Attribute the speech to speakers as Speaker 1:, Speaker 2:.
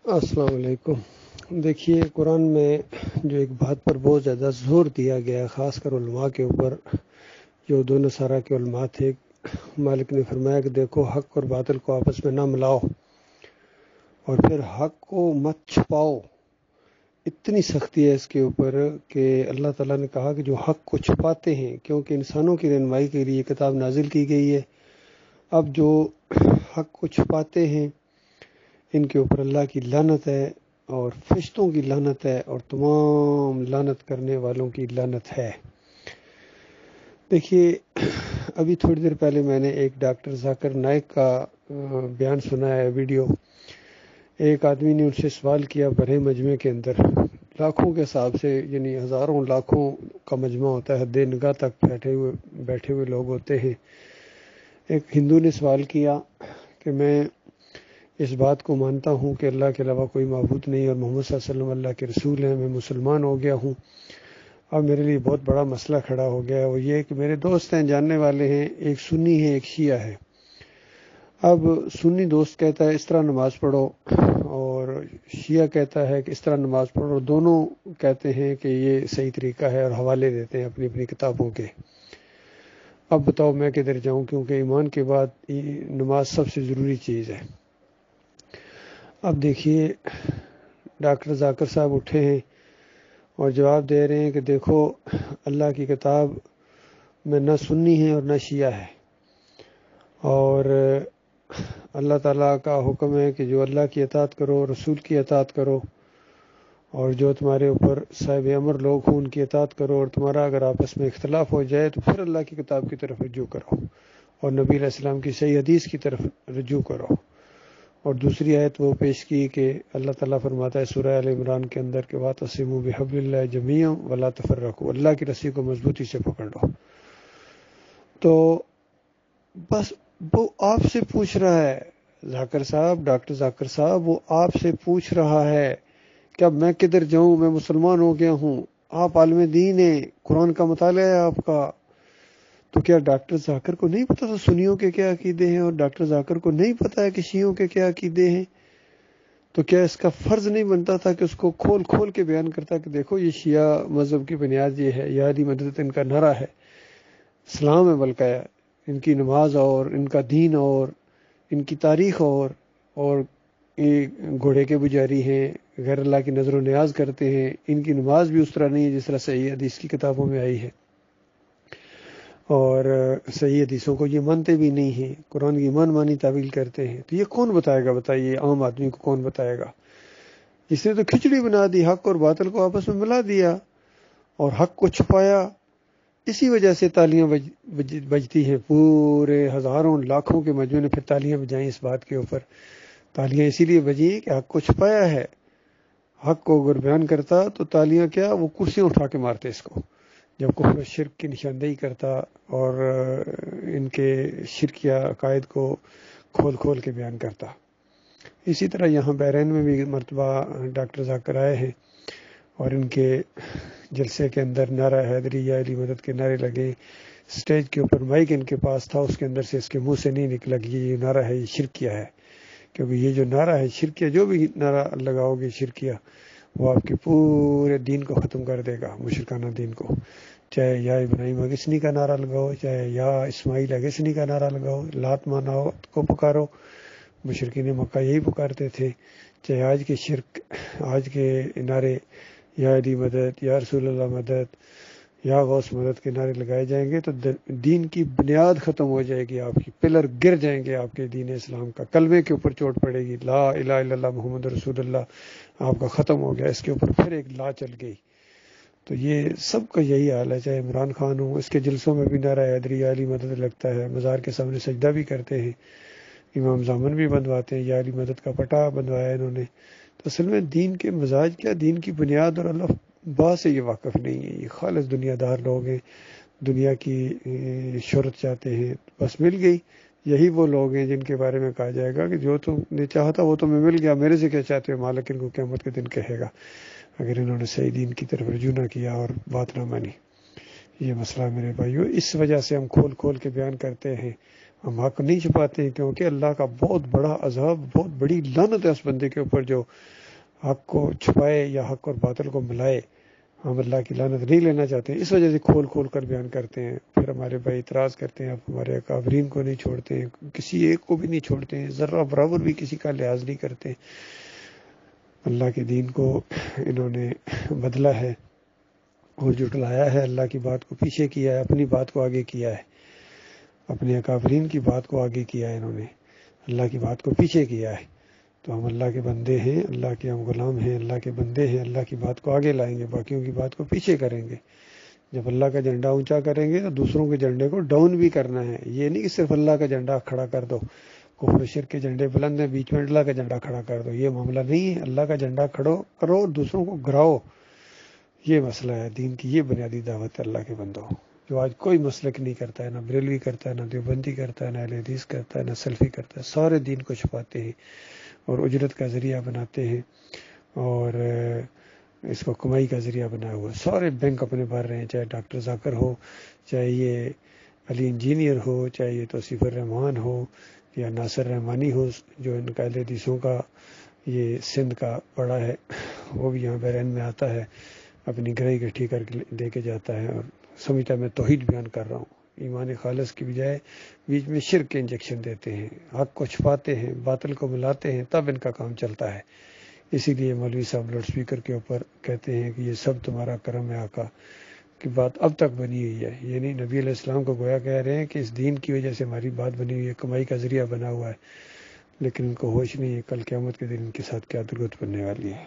Speaker 1: السلام علیکم۔ دیکھیے، قرآن میں جو ایک بات پر بہت زیادہ زور دیا گیا ہے، خاص کر علماء کے اوپر، جو دو نصارہ کے علماء تھے، مالک نے فرمایا کہ دیکھو، حق اور باطل کو آپس میں نہ ملاؤ اور پھر حق کو مت چھپاؤ۔ اتنی سختی ہے اس کے اوپر کہ اللہ تعالیٰ نے کہا کہ جو حق کو چھپاتے ہیں، کیونکہ انسانوں کی رہنمائی کے لیے کتاب نازل کی گئی ہے، اب جو حق کو چھپاتے ہیں ان کے اوپر اللہ کی لعنت ہے، اور فرشتوں کی لعنت ہے، اور تمام لعنت کرنے والوں کی لعنت ہے۔ دیکھیے، ابھی تھوڑی دیر پہلے میں نے ایک ڈاکٹر ذاکر نائک کا بیان سنا ہے، ویڈیو۔ ایک آدمی نے ان سے سوال کیا بڑے مجمع کے اندر، لاکھوں کے حساب سے، یعنی ہزاروں لاکھوں کا مجمع ہوتا ہے، حد نگاہ تک بیٹھے ہوئے لوگ ہوتے ہیں۔ ایک ہندو نے سوال کیا کہ میں اس بات کو مانتا ہوں کہ اللہ کے علاوہ کوئی معبود نہیں اور محمد صلی اللہ علیہ وسلم اللہ کے رسول ہیں، میں مسلمان ہو گیا ہوں، اب میرے لیے بہت بڑا مسئلہ کھڑا ہو گیا ہے، وہ یہ کہ میرے دوست ہیں، جاننے والے ہیں، ایک سنی ہے ایک شیعہ ہے۔ اب سنی دوست کہتا ہے اس طرح نماز پڑھو، اور شیعہ کہتا ہے کہ اس طرح نماز پڑھو، اور دونوں کہتے ہیں کہ یہ صحیح طریقہ ہے اور حوالے دیتے ہیں اپنی اپنی کتابوں کے۔ اب بتاؤ میں کدھر جاؤں، کیونکہ ایمان کے بعد نماز سب سے ضروری چیز ہے۔ اب دیکھیے، ڈاکٹر ذاکر صاحب اٹھے ہیں اور جواب دے رہے ہیں کہ دیکھو، اللہ کی کتاب میں نہ سنی ہے اور نہ شیعہ ہے، اور اللہ تعالیٰ کا حکم ہے کہ جو اللہ کی اطاعت کرو، رسول کی اطاعت کرو، اور جو تمہارے اوپر صاحب امر لوگ ہوں ان کی اطاعت کرو، اور تمہارا اگر آپس میں اختلاف ہو جائے تو پھر اللہ کی کتاب کی طرف رجوع کرو، اور نبی علیہ السلام کی صحیح حدیث کی طرف رجوع کرو۔ اور دوسری آیت وہ پیش کی کہ اللہ تعالیٰ فرماتا ہے سورہ آل عمران کے اندر کہ وَاعْتَصِمُوا بِحَبْلِ اللَّهِ جَمِيعًا وَلَا تَفَرَّقُوا، اللہ کی رسی کو مضبوطی سے پکڑ لو۔ تو بس وہ آپ سے پوچھ رہا ہے، ذاکر صاحب، ڈاکٹر ذاکر صاحب، وہ آپ سے پوچھ رہا ہے کہ اب میں کدھر جاؤں، میں مسلمان ہو گیا ہوں، آپ عالم دین ہیں، قرآن کا مطالعہ ہے آپ کا، تو کیا ڈاکٹر ذاکر کو نہیں پتا تھا سنیوں کے کیا عقیدے ہیں، اور ڈاکٹر ذاکر کو نہیں پتا ہے کہ شیعوں کے کیا عقیدے ہیں؟ تو کیا اس کا فرض نہیں بنتا تھا کہ اس کو کھول کھول کے بیان کرتا کہ دیکھو یہ شیعہ مذہب کی بنیاد یہ ہے، یادی مدد ان کا نعرہ ہے، اسلام ہے، بلکہ ان کی نماز اور ان کا دین اور ان کی تاریخ اور یہ گھوڑے کے پجاری ہیں، غیر اللہ کی نظر و نیاز کرتے ہیں، ان کی نماز بھی اس طرح نہیں ہے جس طرح صحیح حدیث کی کتابوں میں آئی ہے، اور صحیح حدیثوں کو یہ مانتے بھی نہیں ہیں، قرآن کی من مانی تعویل کرتے ہیں۔ تو یہ کون بتائے گا؟ بتائیے، عام آدمی کو کون بتائے گا؟ اس نے تو کھچڑی بنا دی، حق اور باطل کو آپس میں ملا دیا اور حق کو چھپایا۔ اسی وجہ سے تالیاں بجتی ہیں، پورے ہزاروں لاکھوں کے مجمع نے پھر تالیاں بجائیں اس بات کے اوپر۔ تالیاں اسی لیے بجیں کہ حق کو چھپایا ہے۔ حق کو اگر بیان کرتا تو تالیاں کیا، وہ کرسیاں اٹھا کے مارتے اس کو، جب کفر و شرک کی نشاندہی کرتا اور ان کے شرکیہ عقائد کو کھول کھول کے بیان کرتا۔ اسی طرح یہاں بحرین میں بھی مرتبہ ڈاکٹر ذاکر آئے ہیں، اور ان کے جلسے کے اندر نعرہ حیدری یا علی مدد کے نعرے لگے، سٹیج کے اوپر مائک ان کے پاس تھا، اس کے اندر سے اس کے منہ سے نہیں نکلا کہ یہ نعرہ ہے، یہ شرکیہ ہے، کیونکہ یہ جو نعرہ ہے شرکیہ، جو بھی نعرہ لگاؤ گے شرکیہ، وہ آپ کے پورے دین کو ختم کر دے گا، مشرکانہ دین کو۔ چاہے یا ابراہیم اگسنی کا نعرہ لگاؤ، چاہے یا اسماعیل اگسنی کا نعرہ لگاؤ، لات منات کو پکارو، مشرکین مکہ یہی پکارتے تھے، چاہے آج کے شرک، آج کے نعرے یا علی مدد، یا رسول اللہ مدد، یا غوث مدد کے نعرے لگائے جائیں گے تو دین کی بنیاد ختم ہو جائے گی، آپ کی پلر گر جائیں گے، آپ کے دین اسلام کا کلمے کے اوپر چوٹ پڑے گی، لا الہ الا اللہ محمد رسول اللہ آپ کا ختم ہو گیا، اس کے اوپر پھر ایک لا چل گئی۔ تو یہ سب کا یہی حال ہے، چاہے عمران خان ہو، اس کے جلسوں میں بھی نعرہ حیدری یا علی مدد لگتا ہے، مزار کے سامنے سجدہ بھی کرتے ہیں، امام زامن بھی بندواتے ہیں، یا علی مدد کا پٹا بندوایا انہوں نے۔ تو اصل میں دین کے مزاج کیا، دین کی بنیاد اور اللہ با سے یہ واقف نہیں ہے، یہ خالص دنیا دار لوگ ہیں، دنیا کی شہرت چاہتے ہیں، بس مل گئی۔ یہی وہ لوگ ہیں جن کے بارے میں کہا جائے گا کہ جو تم نے چاہا تھا وہ تمہیں مل گیا، میرے سے کیا چاہتے ہو، مالک ان کو قیامت کے دن کہے گا اگر انہوں نے صحیح دین کی طرف رجوع نہ کیا اور بات نہ مانی۔ یہ مسئلہ میرے بھائیو، اس وجہ سے ہم کھول کھول کے بیان کرتے ہیں، ہم حق نہیں چھپاتے ہیں، کیونکہ اللہ کا بہت بڑا عذاب، بہت بڑی لعنت ہے اس بندے کے اوپر جو حق کو چھپائے یا حق اور باطل کو ملائے۔ ہم اللہ کی لعنت نہیں لینا چاہتے ہیں، اس وجہ سے کھول کھول کر بیان کرتے ہیں۔ پھر ہمارے بھائی اعتراض کرتے ہیں، آپ ہمارے اکابرین کو نہیں چھوڑتے ہیں، کسی ایک کو بھی نہیں چھوڑتے ہیں، ذرہ برابر بھی کسی کا لحاظ نہیں کرتے۔ اللہ کے دین کو انہوں نے بدلا ہے اور جھٹلایا ہے، اللہ کی بات کو پیچھے کیا ہے، اپنی بات کو آگے کیا ہے، اپنے اکابرین کی بات کو آگے کیا ہے، انہوں نے اللہ کی بات کو پیچھے کیا ہے۔ تو ہم اللہ کے بندے ہیں، اللہ کے ہم غلام ہیں، اللہ کے بندے ہیں، اللہ کی بات کو آگے لائیں گے، باقیوں کی بات کو پیچھے کریں گے۔ جب اللہ کا جھنڈا اونچا کریں گے تو دوسروں کے جھنڈے کو ڈاؤن بھی کرنا ہے، یہ نہیں کہ صرف اللہ کا جھنڈا کھڑا کر دو، کفر و شرک کے جھنڈے بلند ہیں، بیچ میں اللہ کا جھنڈا کھڑا کر دو، یہ معاملہ نہیں ہے۔ اللہ کا جھنڈا کھڑو کرو اور دوسروں کو گراؤ، یہ مسئلہ ہے دین کی، یہ بنیادی دعوت ہے اللہ کے بندوں، جو آج کوئی مسلک نہیں کرتا ہے، نہ بریلوی کرتا ہے، نہ دیوبندی کرتا ہے، نہ اہل حدیث کرتا ہے، نہ سلفی کرتا ہے، سارے دین کو چھپاتے ہیں اور اجرت کا ذریعہ بناتے ہیں اور اس کو کمائی کا ذریعہ بنا ہوا۔ سارے بینک اپنے بھر رہے ہیں، چاہے ڈاکٹر ذاکر ہو، چاہے یہ علی انجینئر ہو، چاہے یہ توصیف الرحمان ہو یا ناصر رحمانی ہو، جو ان کا اہل حدیثوں کا یہ سندھ کا بڑا ہے، وہ بھی یہاں بحرین میں آتا ہے، اپنی گرہ اکٹھی کر کے دے کے جاتا ہے اور سمجھتا ہے میں توحید بیان کر رہا ہوں، ایمان خالص کی بجائے بیچ میں شرک کے انجیکشن دیتے ہیں، حق کو چھپاتے ہیں، باطل کو ملاتے ہیں، تب ان کا کام چلتا ہے۔ اسی لیے مولوی صاحب لاؤڈ اسپیکر کے اوپر کہتے ہیں کہ یہ سب تمہارا کرم ہے آقا کی بات اب تک بنی ہوئی ہے، یعنی نبی علیہ السلام کو گویا کہہ رہے ہیں کہ اس دین کی وجہ سے ہماری بات بنی ہوئی ہے، کمائی کا ذریعہ بنا ہوا ہے، لیکن ان کو ہوش نہیں ہے کل قیامت کے دن ان کے ساتھ کیا درگت بننے والی ہے۔